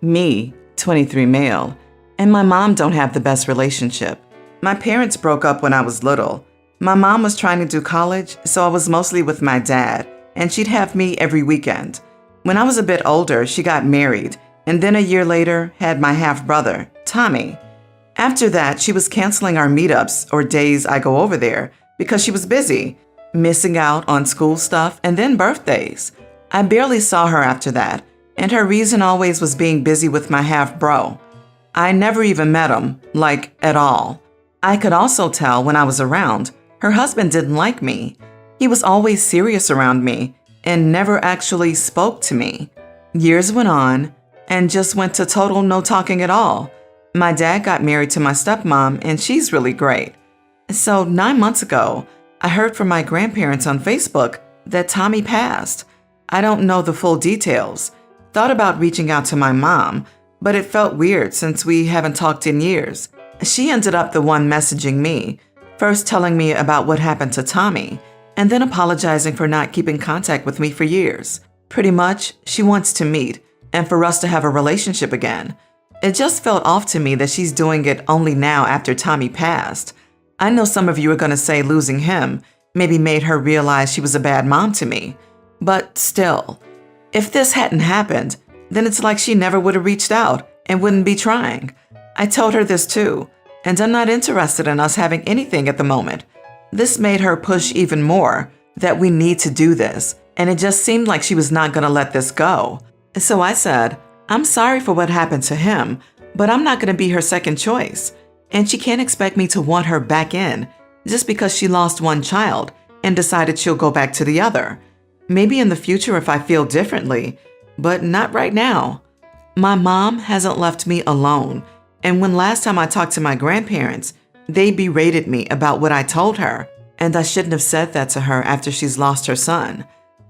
Me, 23 male, and my mom don't have the best relationship. My parents broke up when I was little. My mom was trying to do college, so I was mostly with my dad, and she'd have me every weekend. When I was a bit older, she got married, and then a year later had my half-brother, Tommy. After that, she was canceling our meetups or days I go over there because she was busy, missing out on school stuff and then birthdays. I barely saw her after that, and her reason always was being busy with my half-bro. I never even met him, like, at all. I could also tell when I was around, her husband didn't like me. He was always serious around me and never actually spoke to me. Years went on and just went to total no talking at all. My dad got married to my stepmom, and she's really great. So 9 months ago, I heard from my grandparents on Facebook that Tommy passed. I don't know the full details. Thought about reaching out to my mom, but it felt weird since we haven't talked in years. She ended up the one messaging me, first telling me about what happened to Tommy, and then apologizing for not keeping contact with me for years. Pretty much, she wants to meet and for us to have a relationship again. It just felt off to me that she's doing it only now after Tommy passed. I know some of you are going to say losing him maybe made her realize she was a bad mom to me. But still, if this hadn't happened, then it's like she never would have reached out and wouldn't be trying. I told her this too, and I'm not interested in us having anything at the moment. This made her push even more that we need to do this, and it just seemed like she was not going to let this go. So I said, I'm sorry for what happened to him, but I'm not going to be her second choice. And she can't expect me to want her back in just because she lost one child and decided she'll go back to the other. Maybe in the future if I feel differently, but not right now. My mom hasn't left me alone, and when last time I talked to my grandparents, they berated me about what I told her, and I shouldn't have said that to her after she's lost her son.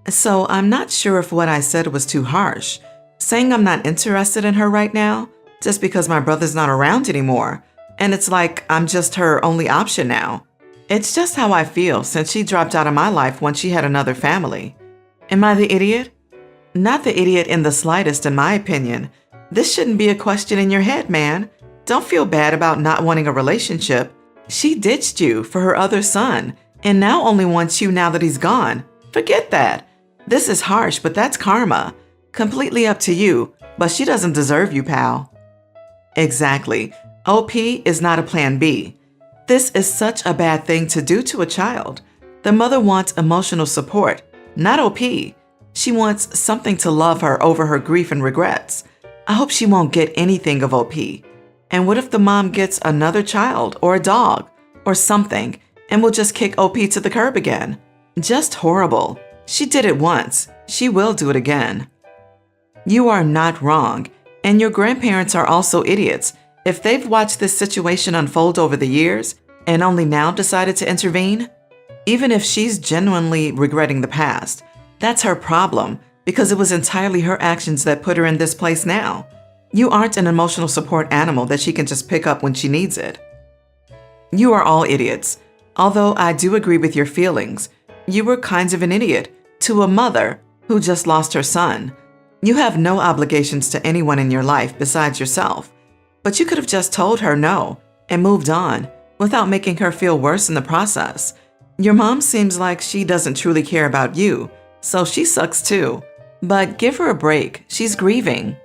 So I'm not sure if what I said was too harsh. Saying I'm not interested in her right now, just because my brother's not around anymore, and it's like I'm just her only option now. It's just how I feel since she dropped out of my life once she had another family. Am I the idiot? Not the idiot in the slightest, in my opinion. This shouldn't be a question in your head, man. Don't feel bad about not wanting a relationship. She ditched you for her other son, and now only wants you now that he's gone. Forget that. This is harsh, but that's karma. Completely up to you, but she doesn't deserve you, pal. Exactly. OP is not a plan B. This is such a bad thing to do to a child. The mother wants emotional support, not OP. She wants something to love her over her grief and regrets. I hope she won't get anything of OP. And what if the mom gets another child or a dog or something and will just kick OP to the curb again? Just horrible. She did it once. She will do it again. You are not wrong, and your grandparents are also idiots if they've watched this situation unfold over the years and only now decided to intervene. Even if she's genuinely regretting the past, that's her problem because it was entirely her actions that put her in this place now. You aren't an emotional support animal that she can just pick up when she needs it. You are all idiots. Although I do agree with your feelings, you were kind of an idiot to a mother who just lost her son. You have no obligations to anyone in your life besides yourself, but you could have just told her no and moved on without making her feel worse in the process. Your mom seems like she doesn't truly care about you, so she sucks too. But give her a break. She's grieving.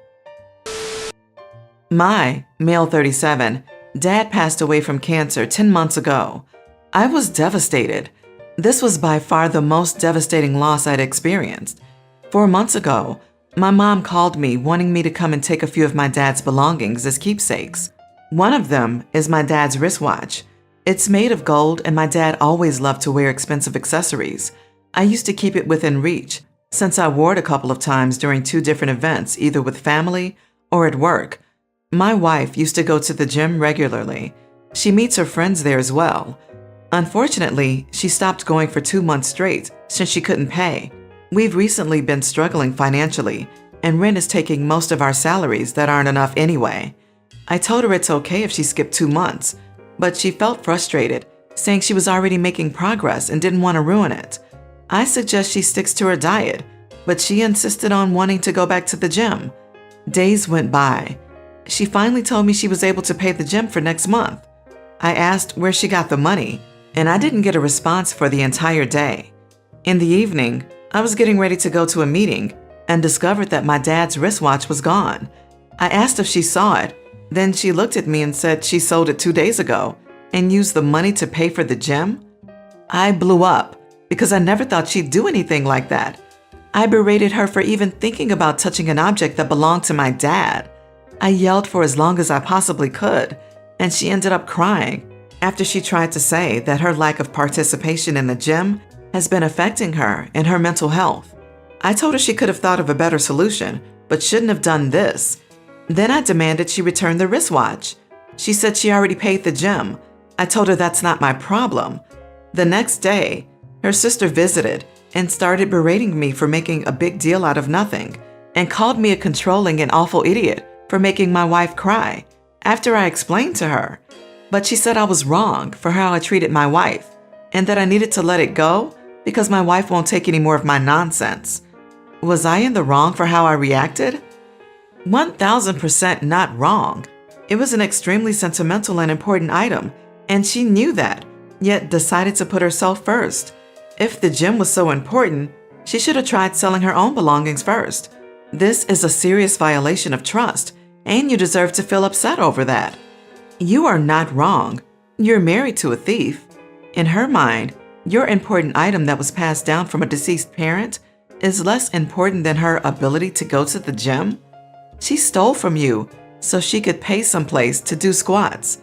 My, male 37, dad passed away from cancer 10 months ago. I was devastated. This was by far the most devastating loss I'd experienced. 4 months ago, my mom called me wanting me to come and take a few of my dad's belongings as keepsakes. One of them is my dad's wristwatch. It's made of gold and my dad always loved to wear expensive accessories. I used to keep it within reach since I wore it a couple of times during 2 different events, either with family or at work. My wife used to go to the gym regularly. She meets her friends there as well. Unfortunately, she stopped going for 2 months straight since she couldn't pay. We've recently been struggling financially, and rent is taking most of our salaries that aren't enough anyway. I told her it's okay if she skipped 2 months, but she felt frustrated, saying she was already making progress and didn't want to ruin it. I suggest she sticks to her diet, but she insisted on wanting to go back to the gym. Days went by. She finally told me she was able to pay the gym for next month. I asked where she got the money, and I didn't get a response for the entire day. In the evening, I was getting ready to go to a meeting and discovered that my dad's wristwatch was gone. I asked if she saw it. Then she looked at me and said she sold it 2 days ago and used the money to pay for the gym. I blew up because I never thought she'd do anything like that. I berated her for even thinking about touching an object that belonged to my dad. I yelled for as long as I possibly could, and she ended up crying after she tried to say that her lack of participation in the gym has been affecting her and her mental health. I told her she could have thought of a better solution, but shouldn't have done this. Then I demanded she return the wristwatch. She said she already paid the gym. I told her that's not my problem. The next day, her sister visited and started berating me for making a big deal out of nothing and called me a controlling and awful idiot for making my wife cry after I explained to her. But she said I was wrong for how I treated my wife and that I needed to let it go because my wife won't take any more of my nonsense. Was I in the wrong for how I reacted? 1000% not wrong. It was an extremely sentimental and important item, and she knew that, yet decided to put herself first. If the gym was so important, she should have tried selling her own belongings first. This is a serious violation of trust, and you deserve to feel upset over that. You are not wrong. You're married to a thief. In her mind, your important item that was passed down from a deceased parent is less important than her ability to go to the gym. She stole from you so she could pay someplace to do squats.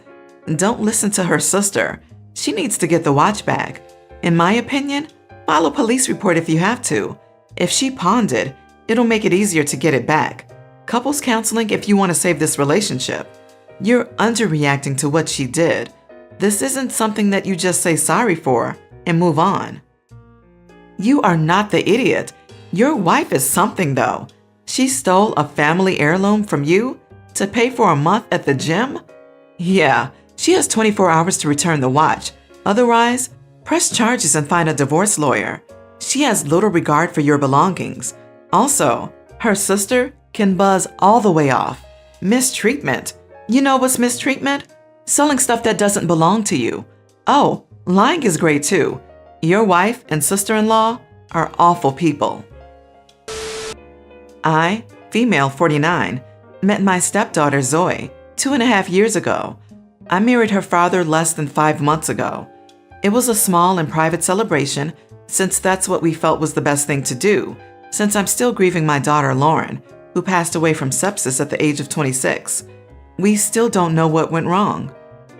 Don't listen to her sister. She needs to get the watch back. In my opinion, file a police report if you have to. If she pawned it, it'll make it easier to get it back. Couples counseling if you want to save this relationship. You're underreacting to what she did. This isn't something that you just say sorry for and move on. You are not the idiot. Your wife is something though. She stole a family heirloom from you to pay for a month at the gym? Yeah, she has 24 hours to return the watch. Otherwise, press charges and find a divorce lawyer. She has little regard for your belongings. Also, her sister can buzz all the way off. Mistreatment. You know what's mistreatment? Selling stuff that doesn't belong to you. Oh, lying is great too. Your wife and sister-in-law are awful people. I, female 49, met my stepdaughter Zoe 2.5 years ago. I married her father less than 5 months ago. It was a small and private celebration since that's what we felt was the best thing to do, since I'm still grieving my daughter Lauren, who passed away from sepsis at the age of 26. We still don't know what went wrong.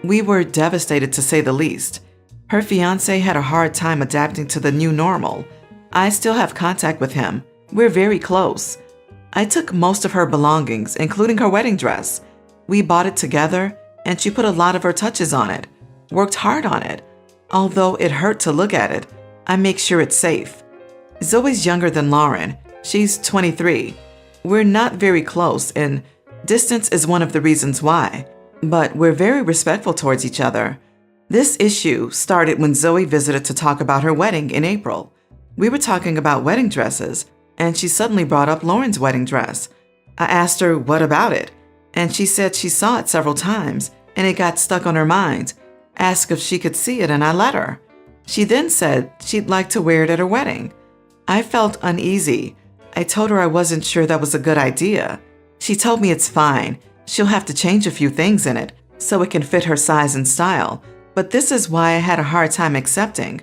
We were devastated to say the least. Her fiancé had a hard time adapting to the new normal. I still have contact with him. We're very close. I took most of her belongings, including her wedding dress. We bought it together, and she put a lot of her touches on it, worked hard on it. Although it hurt to look at it, I make sure it's safe. Zoe's younger than Lauren. She's 23. We're not very close, and distance is one of the reasons why, but we're very respectful towards each other. This issue started when Zoe visited to talk about her wedding in April. We were talking about wedding dresses, and she suddenly brought up Lauren's wedding dress. I asked her what about it, and she said she saw it several times, and it got stuck on her mind. Asked if she could see it, and I let her. She then said she'd like to wear it at her wedding. I felt uneasy. I told her I wasn't sure that was a good idea. She told me it's fine. She'll have to change a few things in it so it can fit her size and style, but this is why I had a hard time accepting.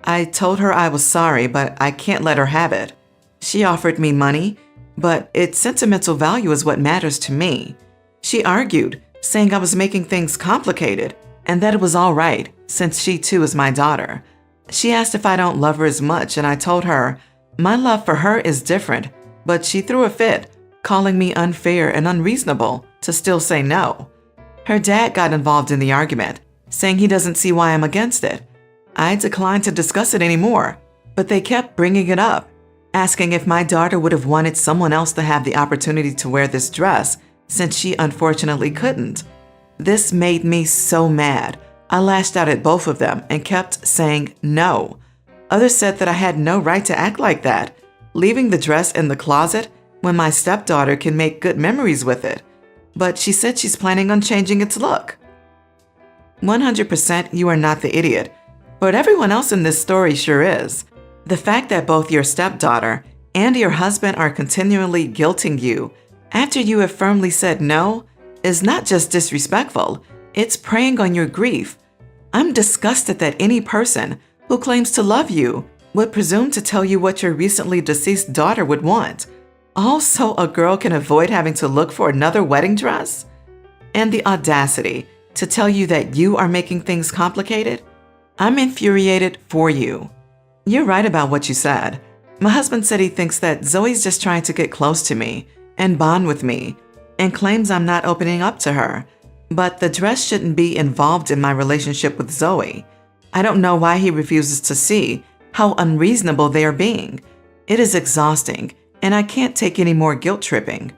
I told her I was sorry, but I can't let her have it. She offered me money, but its sentimental value is what matters to me. She argued, saying I was making things complicated and that it was all right since she too is my daughter. She asked if I don't love her as much, and I told her my love for her is different, but she threw a fit, calling me unfair and unreasonable to still say no. Her dad got involved in the argument, saying he doesn't see why I'm against it. I declined to discuss it anymore, but they kept bringing it up, asking if my daughter would have wanted someone else to have the opportunity to wear this dress since she unfortunately couldn't. This made me so mad. I lashed out at both of them and kept saying no. Others said that I had no right to act like that, leaving the dress in the closet when my stepdaughter can make good memories with it, but she said she's planning on changing its look. 100% you are not the idiot, but everyone else in this story sure is. The fact that both your stepdaughter and your husband are continually guilting you after you have firmly said no is not just disrespectful, it's preying on your grief. I'm disgusted that any person who claims to love you would presume to tell you what your recently deceased daughter would want. Also, a girl can avoid having to look for another wedding dress? And the audacity to tell you that you are making things complicated? I'm infuriated for you. You're right about what you said. My husband said he thinks that Zoe's just trying to get close to me and bond with me and claims I'm not opening up to her. But the dress shouldn't be involved in my relationship with Zoe. I don't know why he refuses to see how unreasonable they are being. It is exhausting, and I can't take any more guilt tripping.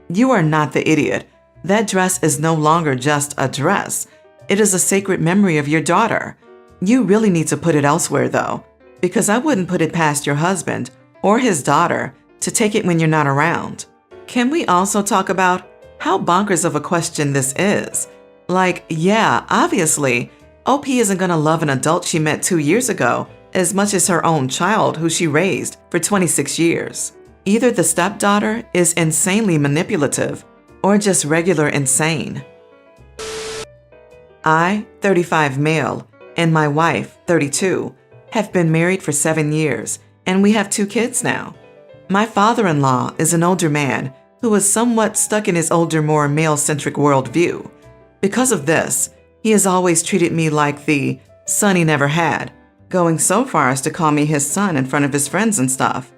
You are not the idiot. That dress is no longer just a dress. It is a sacred memory of your daughter. You really need to put it elsewhere, though, because I wouldn't put it past your husband or his daughter to take it when you're not around. Can we also talk about how bonkers of a question this is? Like, yeah, obviously, OP isn't gonna love an adult she met 2 years ago as much as her own child who she raised for 26 years. Either the stepdaughter is insanely manipulative or just regular insane. I, 35 male, and my wife, 32, have been married for 7 years, and we have 2 kids now. My father-in-law is an older man who is somewhat stuck in his older, more male-centric worldview. Because of this, he has always treated me like the son he never had, going so far as to call me his son in front of his friends and stuff.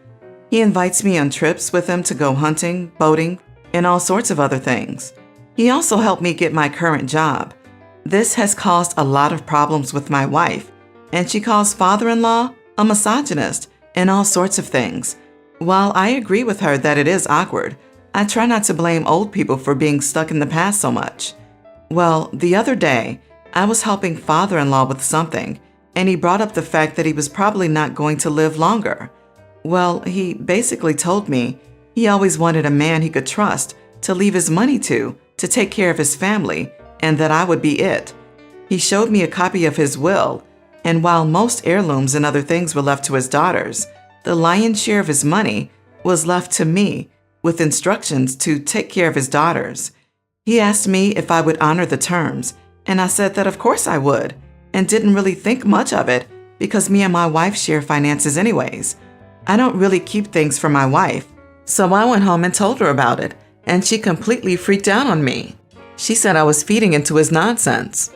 He invites me on trips with him to go hunting, boating, and all sorts of other things. He also helped me get my current job. This has caused a lot of problems with my wife, and she calls father-in-law a misogynist and all sorts of things. While I agree with her that it is awkward, I try not to blame old people for being stuck in the past so much. Well, the other day, I was helping father-in-law with something, and he brought up the fact that he was probably not going to live longer. Well, he basically told me he always wanted a man he could trust to leave his money to take care of his family, and that I would be it. He showed me a copy of his will, and while most heirlooms and other things were left to his daughters, the lion's share of his money was left to me, with instructions to take care of his daughters. He asked me if I would honor the terms, and I said that of course I would, and didn't really think much of it because me and my wife share finances anyways. I don't really keep things from my wife, so I went home and told her about it, and she completely freaked out on me. She said I was feeding into his nonsense,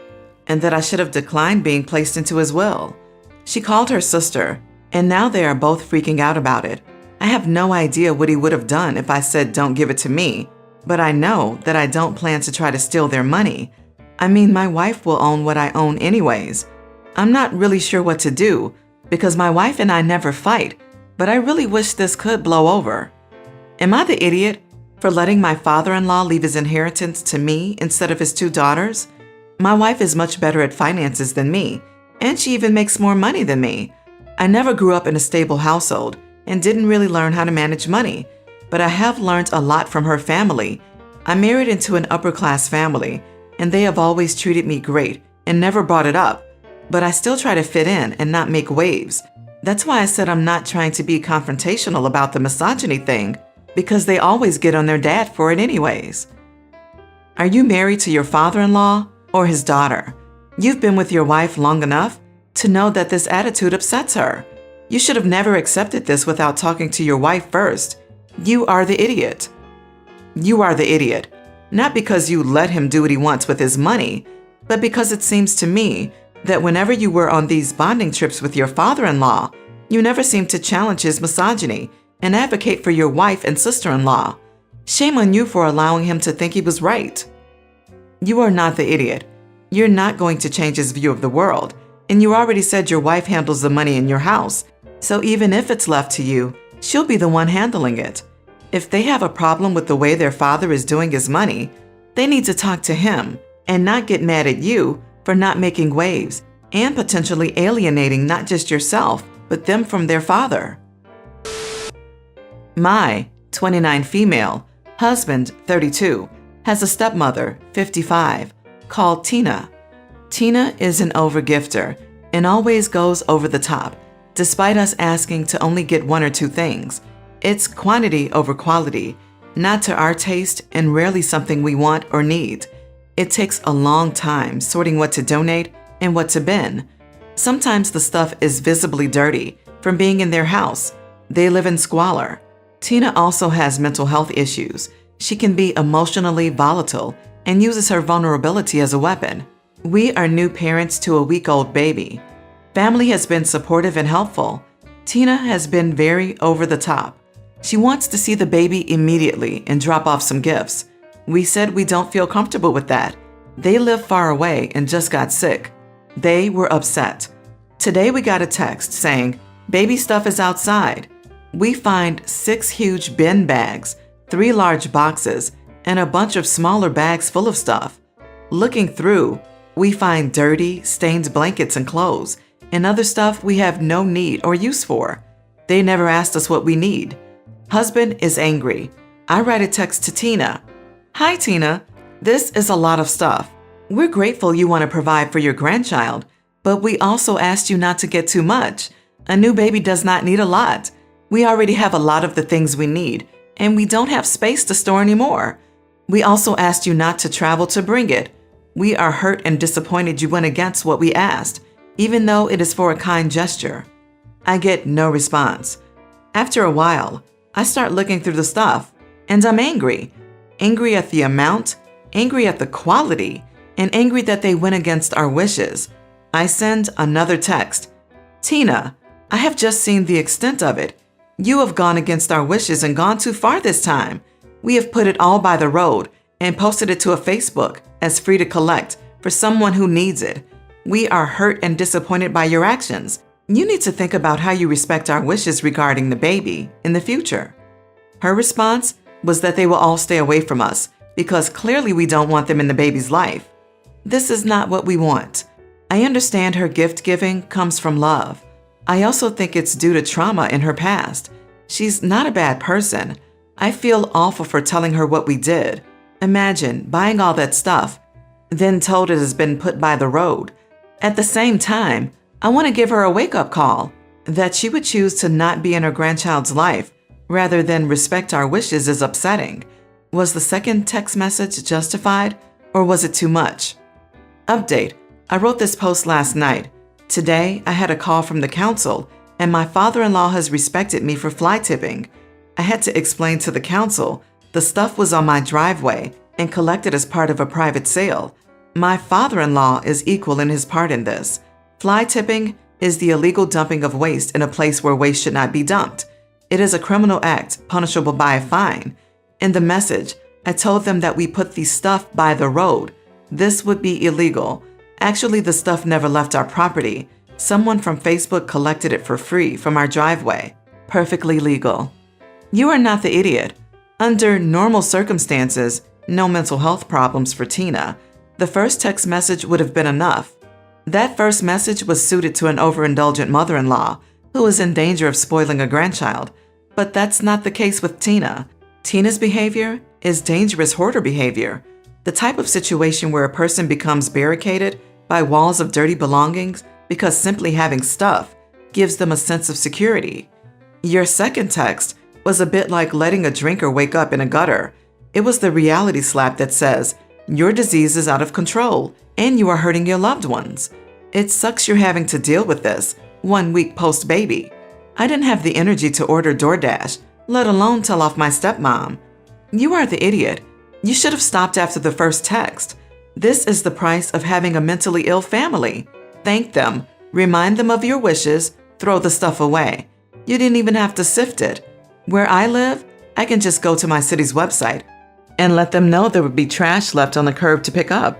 and that I should have declined being placed into his will. She called her sister, and now they are both freaking out about it. I have no idea what he would have done if I said don't give it to me, but I know that I don't plan to try to steal their money. I mean, my wife will own what I own anyways. I'm not really sure what to do because my wife and I never fight, but I really wish this could blow over. Am I the idiot for letting my father-in-law leave his inheritance to me instead of his 2 daughters? My wife is much better at finances than me, and she even makes more money than me. I never grew up in a stable household and didn't really learn how to manage money, but I have learned a lot from her family. I married into an upper-class family, and they have always treated me great and never brought it up, but I still try to fit in and not make waves. That's why I said I'm not trying to be confrontational about the misogyny thing, because they always get on their dad for it anyways. Are you married to your father-in-law or his daughter? You've been with your wife long enough to know that this attitude upsets her. You should have never accepted this without talking to your wife first. You are the idiot. You are the idiot, not because you let him do what he wants with his money, but because it seems to me that whenever you were on these bonding trips with your father-in-law, you never seemed to challenge his misogyny and advocate for your wife and sister-in-law. Shame on you for allowing him to think he was right. You are not the idiot. You're not going to change his view of the world, and you already said your wife handles the money in your house, so even if it's left to you, she'll be the one handling it. If they have a problem with the way their father is doing his money, they need to talk to him and not get mad at you for not making waves and potentially alienating not just yourself, but them from their father. My 29 female, husband 32, has a stepmother 55, called Tina. Tina is an overgifter and always goes over the top, despite us asking to only get one or two things. It's quantity over quality, not to our taste and rarely something we want or need. It takes a long time sorting what to donate and what to bin. Sometimes the stuff is visibly dirty from being in their house. They live in squalor. Tina also has mental health issues. She can be emotionally volatile and uses her vulnerability as a weapon. We are new parents to a week-old baby. Family has been supportive and helpful. Tina has been very over the top. She wants to see the baby immediately and drop off some gifts. We said we don't feel comfortable with that. They live far away and just got sick. They were upset. Today we got a text saying, "Baby stuff is outside." We find 6 huge bin bags, 3 large boxes, and a bunch of smaller bags full of stuff. Looking through, we find dirty, stained blankets and clothes, and other stuff we have no need or use for. They never asked us what we need. Husband is angry. I write a text to Tina. "Hi, Tina. This is a lot of stuff. We're grateful you want to provide for your grandchild, but we also asked you not to get too much. A new baby does not need a lot. We already have a lot of the things we need, and we don't have space to store anymore. We also asked you not to travel to bring it. We are hurt and disappointed you went against what we asked, even though it is for a kind gesture." I get no response. After a while, I start looking through the stuff, and I'm angry. Angry at the amount, angry at the quality, and angry that they went against our wishes. I send another text. "Tina, I have just seen the extent of it. You have gone against our wishes and gone too far this time. We have put it all by the road and posted it to a Facebook as free to collect for someone who needs it. We are hurt and disappointed by your actions. You need to think about how you respect our wishes regarding the baby in the future." Her response was that they will all stay away from us because clearly we don't want them in the baby's life. This is not what we want. I understand her gift giving comes from love. I also think it's due to trauma in her past. She's not a bad person. I feel awful for telling her what we did. Imagine buying all that stuff, then told it has been put by the road. At the same time, I want to give her a wake-up call. That she would choose to not be in her grandchild's life rather than respect our wishes is upsetting. Was the second text message justified, or was it too much? Update: I wrote this post last night. Today, I had a call from the council, and my father-in-law has respected me for fly tipping. I had to explain to the council the stuff was on my driveway and collected as part of a private sale. My father-in-law is equal in his part in this. Fly tipping is the illegal dumping of waste in a place where waste should not be dumped. It is a criminal act punishable by a fine. In the message, I told them that we put the stuff by the road. This would be illegal. Actually, the stuff never left our property. Someone from Facebook collected it for free from our driveway. Perfectly legal. You are not the idiot. Under normal circumstances, no mental health problems for Tina. The first text message would have been enough. That first message was suited to an overindulgent mother-in-law who is in danger of spoiling a grandchild. But that's not the case with Tina. Tina's behavior is dangerous hoarder behavior. The type of situation where a person becomes barricaded by walls of dirty belongings because simply having stuff gives them a sense of security. Your second text was a bit like letting a drinker wake up in a gutter. It was the reality slap that says, your disease is out of control and you are hurting your loved ones. It sucks you're having to deal with this 1 week post-baby. I didn't have the energy to order DoorDash, let alone tell off my stepmom. You are the idiot. You should have stopped after the first text. This is the price of having a mentally ill family. Thank them, remind them of your wishes, throw the stuff away. You didn't even have to sift it. Where I live, I can just go to my city's website and let them know there would be trash left on the curb to pick up.